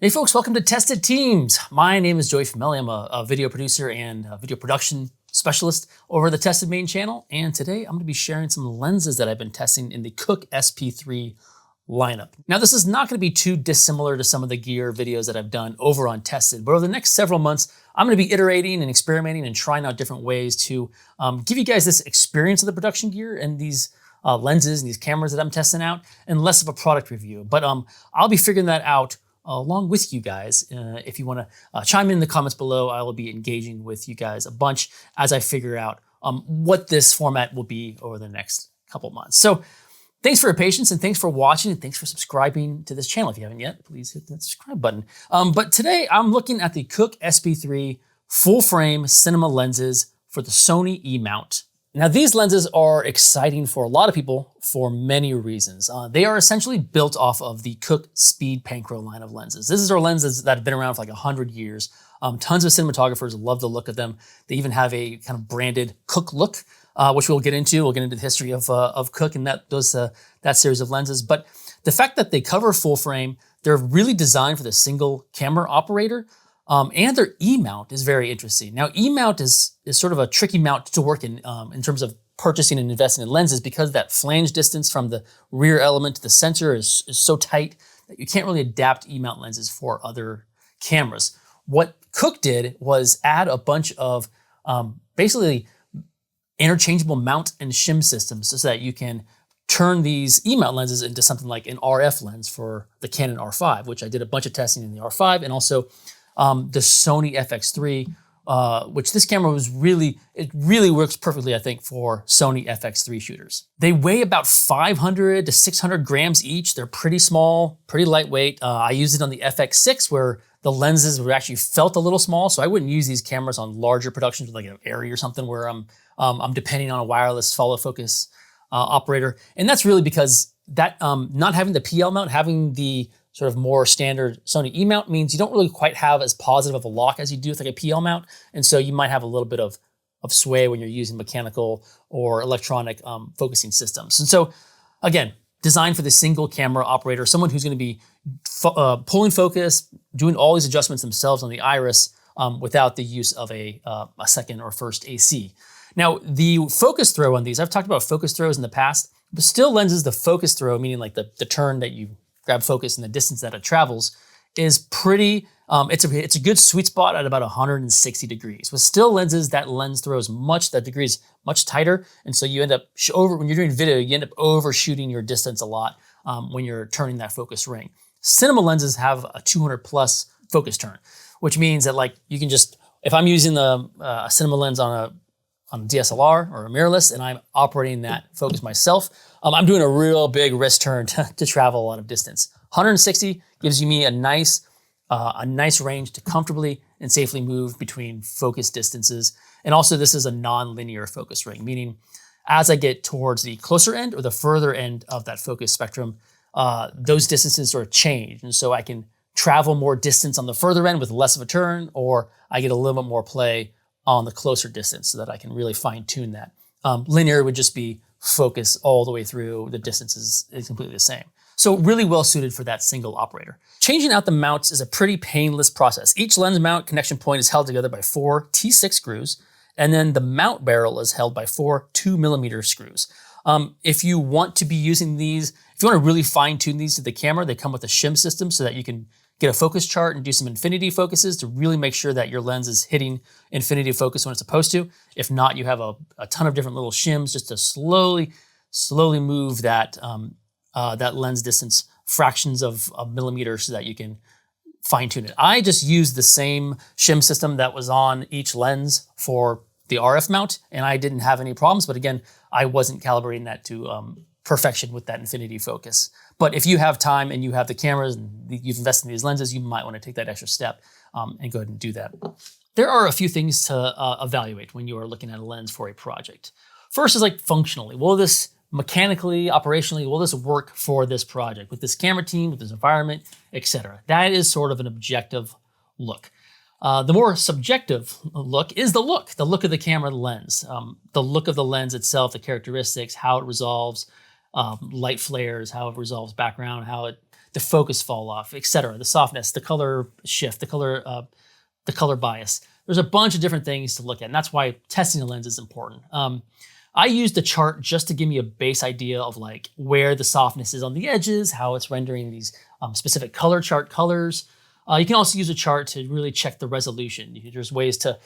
Hey folks, welcome to Tested Teams. My name is Joey Famelli. I'm a video producer and a video production specialist over the Tested main channel. And today I'm going to be sharing some lenses that I've been testing in the Cooke SP3 lineup. Now this is not going to be too dissimilar to some of the gear videos that I've done over on Tested, but over the next several months, I'm going to be iterating and experimenting and trying out different ways to give you guys this experience of the production gear and these lenses and these cameras that I'm testing out, and less of a product review. But I'll be figuring that out along with you guys. If you want to chime in the comments below, I will be engaging with you guys a bunch as I figure out what this format will be over the next couple months. So thanks for your patience, and thanks for watching, and thanks for subscribing to this channel. If you haven't yet, please hit that subscribe button. But today I'm looking at the Cooke SP3 full frame cinema lenses for the Sony E-mount. Now these lenses are exciting for a lot of people for many reasons. They are essentially built off of the Cooke Speed Panchro line of lenses. This is our lenses that have been around for like 100 years. Tons of cinematographers love the look of them. They even have a kind of branded Cooke look, which we'll get into. We'll get into the history of Cooke and that series of lenses. But the fact that they cover full frame, they're really designed for the single camera operator. And their E-mount is very interesting. Now, E-mount is sort of a tricky mount to work in terms of purchasing and investing in lenses, because that flange distance from the rear element to the sensor is so tight that you can't really adapt E-mount lenses for other cameras. What Cooke did was add a bunch of basically interchangeable mount and shim systems so that you can turn these E-mount lenses into something like an RF lens for the Canon R5, which I did a bunch of testing in the R5, and also the Sony FX3, which this camera really works perfectly, I think, for Sony FX3 shooters. They weigh about 500 to 600 grams each. They're pretty small, pretty lightweight. I used it on the FX6 where the lenses were actually felt a little small, so I wouldn't use these cameras on larger productions with like an Arri or something where I'm depending on a wireless follow focus operator. And that's really because that not having the PL mount, having the sort of more standard Sony E-mount means you don't really quite have as positive of a lock as you do with like a PL mount. And so you might have a little bit of sway when you're using mechanical or electronic focusing systems. And so again, designed for the single camera operator, someone who's going to be pulling focus, doing all these adjustments themselves on the iris without the use of a second or first AC. Now, the focus throw on these, I've talked about focus throws in the past, but still lenses, the focus throw, meaning like the turn that you grab focus and the distance that it travels, is pretty, it's a good sweet spot at about 160 degrees. With still lenses, that lens throws that degree is much tighter. And so you end up when you're doing video, you end up overshooting your distance a lot when you're turning that focus ring. Cinema lenses have a 200 plus focus turn, which means that like you can just, if I'm using a cinema lens on a DSLR or a mirrorless, and I'm operating that focus myself, I'm doing a real big wrist turn to travel a lot of distance. 160 gives me a nice range to comfortably and safely move between focus distances. And also this is a non-linear focus ring, meaning as I get towards the closer end or the further end of that focus spectrum, those distances sort of change. And so I can travel more distance on the further end with less of a turn, or I get a little bit more play on the closer distance so that I can really fine tune that. Linear would just be focus all the way through. The distance is completely the same. So really well suited for that single operator. Changing out the mounts is a pretty painless process. Each lens mount connection point is held together by 4 T6 screws, and then the mount barrel is held by 4 2mm screws. If you want to be using these, if you want to really fine tune these to the camera, they come with a shim system so that you can get a focus chart and do some infinity focuses to really make sure that your lens is hitting infinity focus when it's supposed to. If not, you have a ton of different little shims just to slowly move that lens distance fractions of a millimeter so that you can fine tune it. I just used the same shim system that was on each lens for the RF mount, and I didn't have any problems. But again, I wasn't calibrating that to perfection with that infinity focus. But if you have time and you have the cameras and you've invested in these lenses, you might want to take that extra step and go ahead and do that. There are a few things to evaluate when you are looking at a lens for a project. First is like functionally. Will this mechanically, operationally, will this work for this project, with this camera team, with this environment, etc.? That is sort of an objective look. The more subjective look is the look of the camera lens, the look of the lens itself, the characteristics, how it resolves light flares, how it resolves background, how it the focus fall off, etc., the softness, the color shift, the color bias. There's a bunch of different things to look at, and that's why testing a lens is important. I used the chart just to give me a base idea of like where the softness is on the edges, how it's rendering these specific color chart colors. You can also use a chart to really check the resolution. There's ways to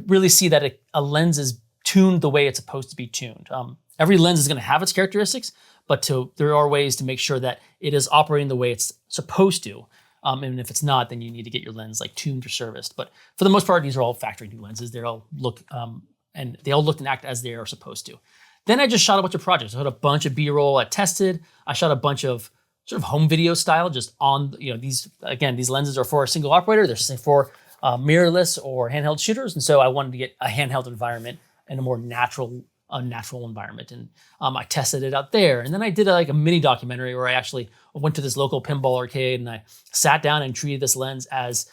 really see that a lens is tuned the way it's supposed to be tuned. Every lens is going to have its characteristics, but there are ways to make sure that it is operating the way it's supposed to. And if it's not, then you need to get your lens like tuned or serviced. But for the most part, these are all factory new lenses. They all look and act as they are supposed to. Then I just shot a bunch of projects. I shot a bunch of B-roll. I tested. I shot a bunch of sort of home video style, just on, these lenses are for a single operator. They're for mirrorless or handheld shooters. And so I wanted to get a handheld environment and a more natural environment. And I tested it out there. And then I did a mini documentary where I actually went to this local pinball arcade and I sat down and treated this lens as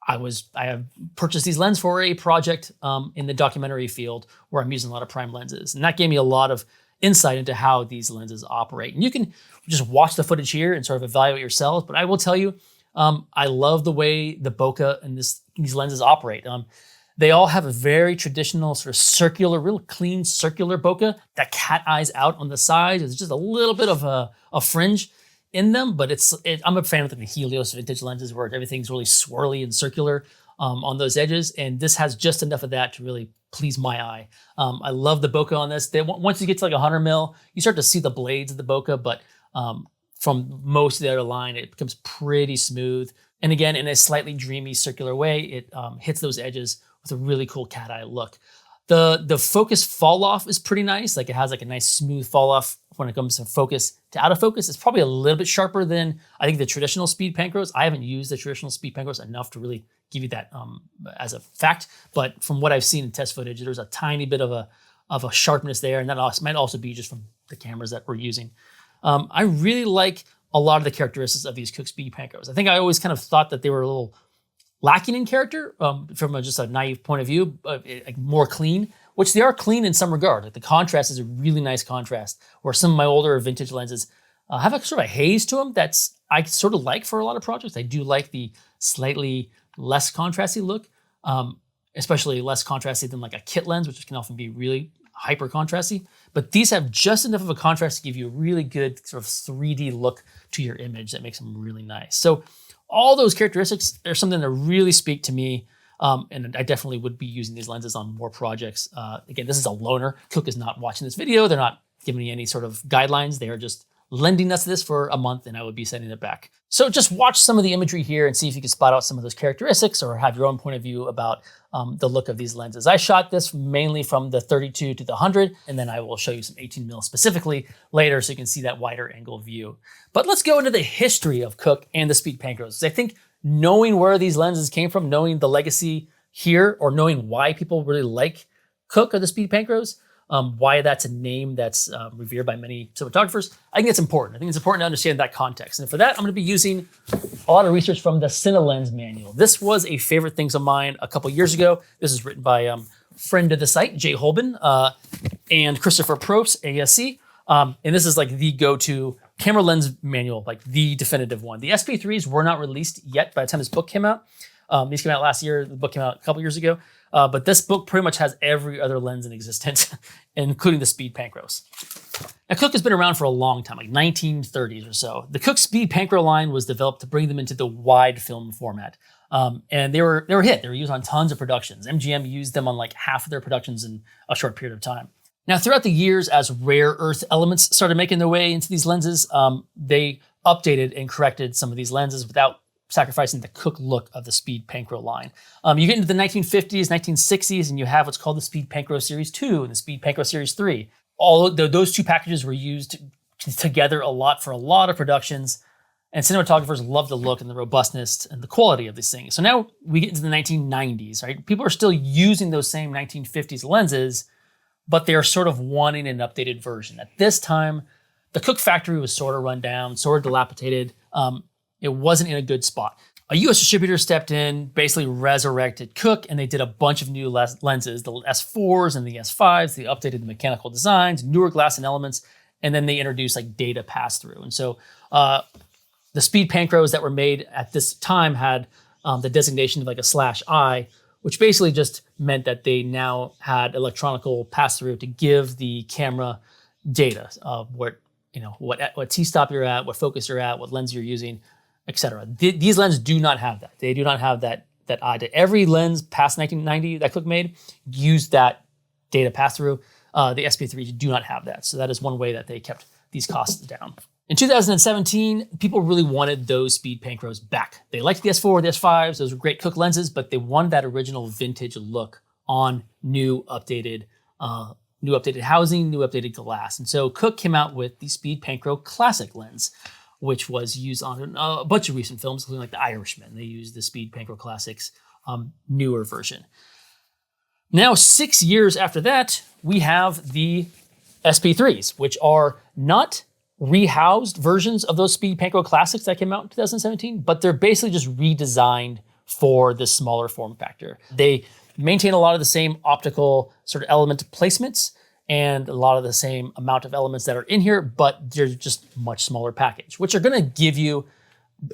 I have purchased these lenses for a project in the documentary field where I'm using a lot of prime lenses. And that gave me a lot of insight into how these lenses operate. And you can just watch the footage here and sort of evaluate yourselves. But I will tell you, I love the way the bokeh and these lenses operate. They all have a very traditional sort of circular, real clean circular bokeh that cat eyes out on the sides. It's just a little bit of a fringe in them, but I'm a fan of the Helios vintage lenses where everything's really swirly and circular on those edges. And this has just enough of that to really please my eye. I love the bokeh on this. Once you get to like 100 mil, you start to see the blades of the bokeh, but from most of the other line, it becomes pretty smooth. And again, in a slightly dreamy circular way, it hits those edges with a really cool cat eye look. The focus fall off is pretty nice. Like it has like a nice smooth fall off when it comes to focus to out of focus. It's probably a little bit sharper than I think the traditional speed pancros. I haven't used the traditional speed pancros enough to really give you that as a fact. But from what I've seen in test footage, there's a tiny bit of a sharpness there, and that might also be just from the cameras that we're using. I really like a lot of the characteristics of these Cooke speed pancros. I think I always kind of thought that they were a little lacking in character from just a naive point of view, like more clean, which they are clean in some regard. Like the contrast is a really nice contrast, where some of my older vintage lenses have a sort of a haze to them that's I sort of like for a lot of projects. I do like the slightly less contrasty look, especially less contrasty than like a kit lens, which can often be really hyper contrasty. But these have just enough of a contrast to give you a really good sort of 3D look to your image that makes them really nice. So all those characteristics are something that really speak to me, and I definitely would be using these lenses on more projects. Again, this is a loaner. Cooke is not watching this video. They're not giving me any sort of guidelines. They are just lending us this for a month, and I would be sending it back. So just watch some of the imagery here and see if you can spot out some of those characteristics or have your own point of view about the look of these lenses. I shot this mainly from the 32 to the 100, and then I will show you some 18 mil specifically later so you can see that wider angle view. But let's go into the history of Cooke and the speed pancros. I think knowing where these lenses came from, knowing the legacy here, or knowing why people really like Cooke or the speed pancros, why that's a name that's revered by many cinematographers, I think it's important. I think it's important to understand that context. And for that, I'm going to be using a lot of research from the CineLens manual. This was a favorite things of mine a couple years ago. This is written by friend of the site, Jay Holben, and Christopher Probst, ASC. And this is like the go-to camera lens manual, like the definitive one. The SP3s were not released yet by the time this book came out. These came out last year. The book came out a couple years ago. But this book pretty much has every other lens in existence, including the speed pancros. Now, Cooke has been around for a long time, like 1930s or so. The Cooke speed pancro line was developed to bring them into the wide film format. And they were a hit. They were used on tons of productions. MGM used them on like half of their productions in a short period of time. Now, throughout the years, as rare earth elements started making their way into these lenses, they updated and corrected some of these lenses without sacrificing the Cooke look of the speed pancro line. You get into the 1950s, 1960s, and you have what's called the speed pancro series 2 and the speed pancro series 3. All of those two packages were used together a lot for a lot of productions, and cinematographers love the look and the robustness and the quality of these things. So now we get into the 1990s, right? People are still using those same 1950s lenses, but they are sort of wanting an updated version. At this time, the Cooke factory was sort of run down, sort of dilapidated. It wasn't in a good spot. A US distributor stepped in, basically resurrected Cooke, and they did a bunch of new lenses, the S4s and the S5s. They updated the mechanical designs, newer glass and elements, and then they introduced like data pass-through. And so the The speed Panchros that were made at this time had the designation of like a /I, which basically just meant that they now had electronical pass-through to give the camera data of what t-stop you're at, what focus you're at, what lens you're using, etc. These lenses do not have that. They do not have that I did. Every lens past 1990 that Cooke made used that data pass-through. The SP3s do not have that. So that is one way that they kept these costs down. In 2017, people really wanted those speed Panchros back. They liked the S4, the S5s, those were great Cooke lenses, but they wanted that original vintage look on new updated housing, new updated glass. And so Cooke came out with the Speed Panchro Classic lens, which was used on a bunch of recent films, including like The Irishman. They used the Speed Panchro Classic's newer version. Now, 6 years after that, we have the SP3s, which are not rehoused versions of those Speed Panchro Classics that came out in 2017, but they're basically just redesigned for this smaller form factor. They maintain a lot of the same optical sort of element placements and a lot of the same amount of elements that are in here, but they're just much smaller package, which are gonna give you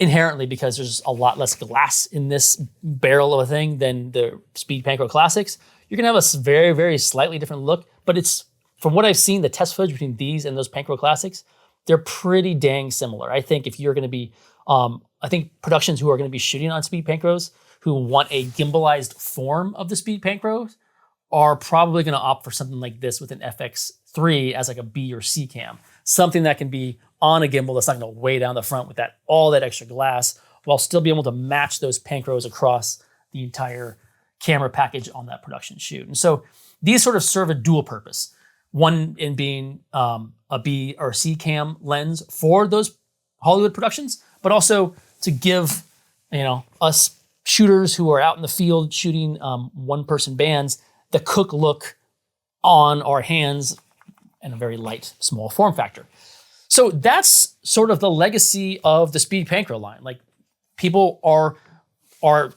inherently, because there's a lot less glass in this barrel of a thing than the Speed Panchro Classics, you're gonna have a very, very slightly different look, but it's, from what I've seen, the test footage between these and those Panchro Classics, they're pretty dang similar. I think if you're gonna be, I think productions who are gonna be shooting on Speed Panchros who want a gimbalized form of the Speed Panchros are probably gonna opt for something like this with an FX3 as like a B or C cam. Something that can be on a gimbal that's not gonna weigh down the front with all that extra glass, while still being able to match those Panchros across the entire camera package on that production shoot. And so these sort of serve a dual purpose. One in being a B or C cam lens for those Hollywood productions, but also to give us shooters who are out in the field shooting one-person bands the Cooke look on our hands in a very light, small form factor. So that's sort of the legacy of the Speed Panchro line. Like, people are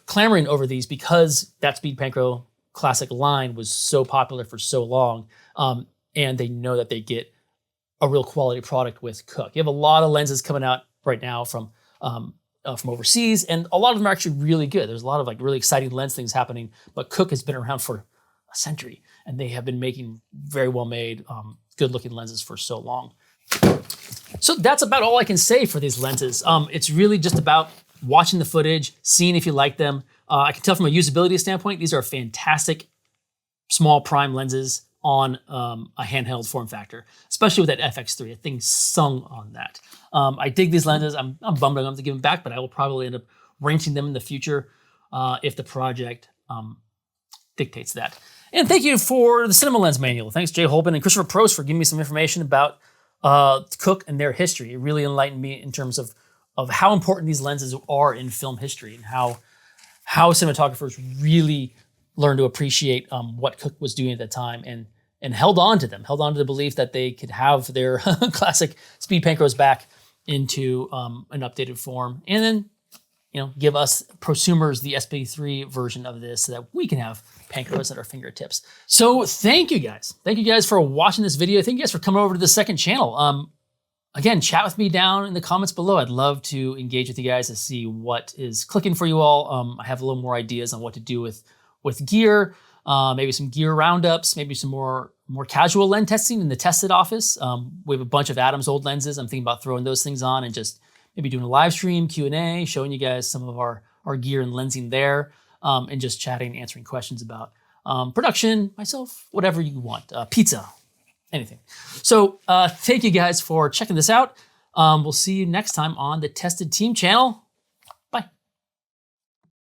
clamoring over these because that Speed Panchro Classic line was so popular for so long, and they know that they get a real quality product with Cooke. You have a lot of lenses coming out right now from overseas, and a lot of them are actually really good. There's a lot of like really exciting lens things happening, but Cooke has been around for a century, and they have been making very well made, good looking lenses for so long. So that's about all I can say for these lenses. It's really just about watching the footage, seeing if you like them. I can tell from a usability standpoint, these are fantastic small prime lenses on a handheld form factor, especially with that FX3. That thing sung on that. I dig these lenses. I'm bummed I don't have to give them back, but I will probably end up renting them in the future if the project dictates that. And thank you for the Cinema Lens Manual. Thanks, Jay Holben and Christopher Prost, for giving me some information about Cooke and their history. It really enlightened me in terms of how important these lenses are in film history, and how cinematographers really learned to appreciate what Cooke was doing at the time, and held on to them, held on to the belief that they could have their classic Speed Panchros back into an updated form, and then give us prosumers the SP3 version of this so that we can have Panchros at our fingertips. So thank you guys. Thank you guys for watching this video. Thank you guys for coming over to the second channel. Again, chat with me down in the comments below. I'd love to engage with you guys to see what is clicking for you all. I have a little more ideas on what to do with gear, maybe some gear roundups, maybe some more casual lens testing in the tested office. We have a bunch of Adam's old lenses. I'm thinking about throwing those things on and just maybe doing a live stream, Q&A, showing you guys some of our gear and lensing there, and just chatting, answering questions about production, myself, whatever you want, pizza, anything. So thank you guys for checking this out. We'll see you next time on the Tested Team channel.